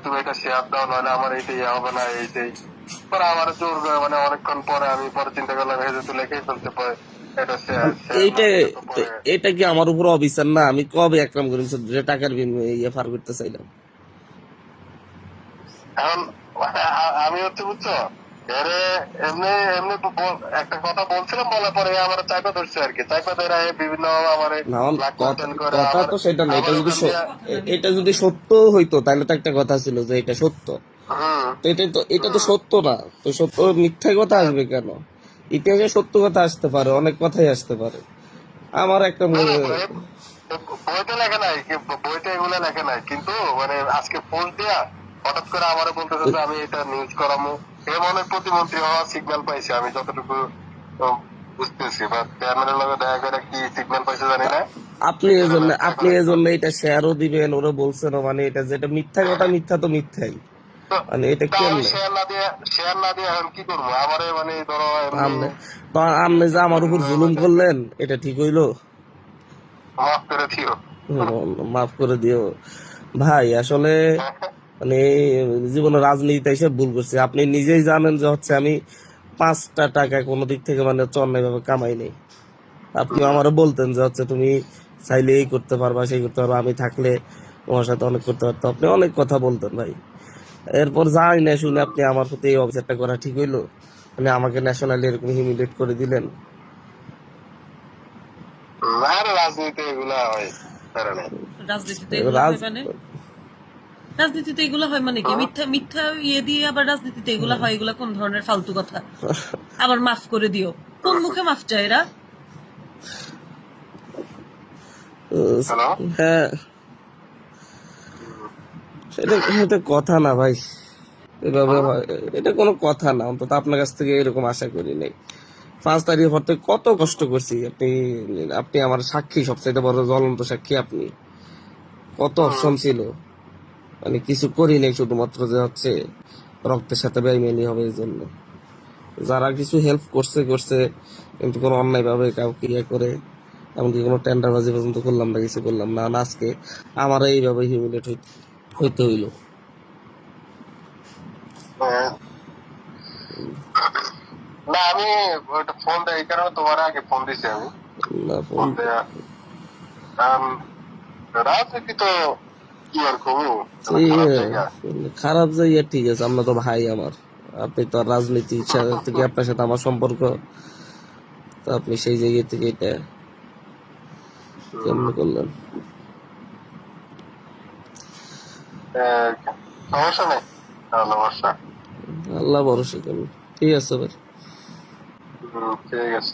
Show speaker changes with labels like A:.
A: তুমি এটা শেয়ার দাও, নাহলে আমার এইটাই হবে না, এইটাই পরে আমার জোর করে মানে অনেকক্ষণ পরে আমি পরে চিন্তা করলাম এই যে তুই লেখেই ফেলতে পারে এটা শেয়ার শেয়ার না
B: এইটা
A: দিলে তো পরে।
B: এটা কি আমার উপর অবিচার না? আমি কবে একরাম করিম চৌধুরী টাকার বিনিময়ে পার করতে চাইলাম?
A: এখন আমি হচ্ছে বুঝছো এরে এমনি এমনি একটা কথা বলছিলাম, বলার পরে আমার চাইপা ধরছে আর কি, চাইপা ধরে বিভিন্ন আমার
B: না, আমার কথা
A: ব্ল্যাকমেল করে
B: কথা
A: আমার
B: তো সেটা না। এটা
A: আমার
B: যদি
A: ওখান দিয়ে।
B: এটা যদি সত্য হইতো তাহলে তো একটা কথা ছিল যে এটা সত্য।
A: হম
B: তো এটা তো
A: হম
B: সত্য না। তো সত্য মিথ্যা কথা আসবে কেন? ইতিহাসে সত্য কথা আসতে পারে, অনেক কথাই আসতে পারে। আমার একটা
A: বইতে লেখা নাই, বইতে এগুলো লেখা নাই, কিন্তু মানে আজকে পোস্ট দিয়া হঠাৎ করে আমারে বলতেছে যে আমি এটা নিউজ করামু। এ মনে প্রতিমন্ত্রী হওয়ার সিগন্যাল পাইছে, আমি যতটুকু বুঝতেছি, বা চেয়ারম্যানের লগে দেখা করে কি সিগন্যাল পাইছে জানি না।
B: আপনি এজন্য এটা শেয়ারও দিবেন, ওরা বলছেন, মানে এটা যেটা মিথ্যা কথা, মিথ্যা তো মিথ্যাই।
A: তো
B: মানে এটা
A: তা আমি
B: কেমনে?
A: শেয়ার না দিয়ে এখন কি করবো? আমারে মানে ধরো এমনি
B: আপনি তো আপনি যে আমার উপর
A: বিভিন্ন
B: জুলুম করলেন, এটা ঠিক হইলো?
A: মাফ করে দিও।
B: মাফ করে দিও ভাই। আসলে মানে জীবনে রাজনীতিতে এসে ভুল করছি। আপনি নিজেই জানেন যে হচ্ছে আমি 5টা টাকা কোনো দিক থেকে মানে অন্যায় ভাবে কামাই নেই। আপনি আমারও বলতেন যে হচ্ছে তুমি চাইলে এই করতে পারবা, সেই করতে পারবা, আমি থাকলে তোমার সাথে অনেক করতে পারতো। আপনি অনেক কথা বলতেন ভাই। এরপর যাই না শুনে আপনি আমার প্রতি এই অবিচারটা করা ঠিক হইলো? মানে আমাকে ন্যাশনালি এরকম হিমিলেট করে দিলেন।
A: আর রাজনীতি এগুলা হয় কারণে।
C: রাজনীতিতে এগুলো
B: রাজ
C: হয় মানে? রাজনীতিতে এগুলো হয় মানে কি? মিথ্যা মিথ্যা ইয়ে দিয়ে আবার রাজনীতিতে এগুলো হয়? এগুলা কোন ধরনের ফালতু কথা? আবার মাফ করে দিও, কোন মুখে মাফ চায় এরা?
A: হ্যালো,
B: হ্যাঁ, এটা এটা কথা না ভাই। এভাবে হয়, এটা কোনো কথা না। অন্তত আপনার কাছ থেকে এরকম আশা করি নাই। 5 তারিখ পর থেকে কত কষ্ট করছি। আপনি আপনি আমার সাক্ষী, সবচাইতে বড় জ্বলন্ত সাক্ষী আপনি। কত অপশন ছিল, মানে কিছু করি নাই, শুধুমাত্র যে হচ্ছে রক্তের সাথে বেইমানি হবে এই জন্য। যারা কিছু হেল্প করছে করছে, কিন্তু কোনো অন্যায় ভাবে কাউকে ইয়ে করে, এমনকি কোনো টেন্ডারবাজি পর্যন্ত করলাম না, কিছু করলাম না। আর আজকে আমার এইভাবে হিউমিলেট হইতে হইলো।
A: না আমি ওইটা ফোন দেয় এই কারণে তোমার আগে ফোন দিছি আমি।
B: না,
A: ফোন দেয়া কারণ রাজনীতি তো কি আর করবো, খারাপ জায়গা।
B: খারাপ জায়গা ঠিক আছে, আমরা তো ভাই আমার। আপনি তো আর রাজনীতির থেকে আপনার সাথে আমার সম্পর্ক, তো আপনি সেই জায়গা থেকে এটা কেমন করলেন?
A: সমস্যা নেই, ভালোবাসা।
B: আল্লাহ ভরসা করুন। ঠিক আছে ভাই।
A: ঠিক আছে।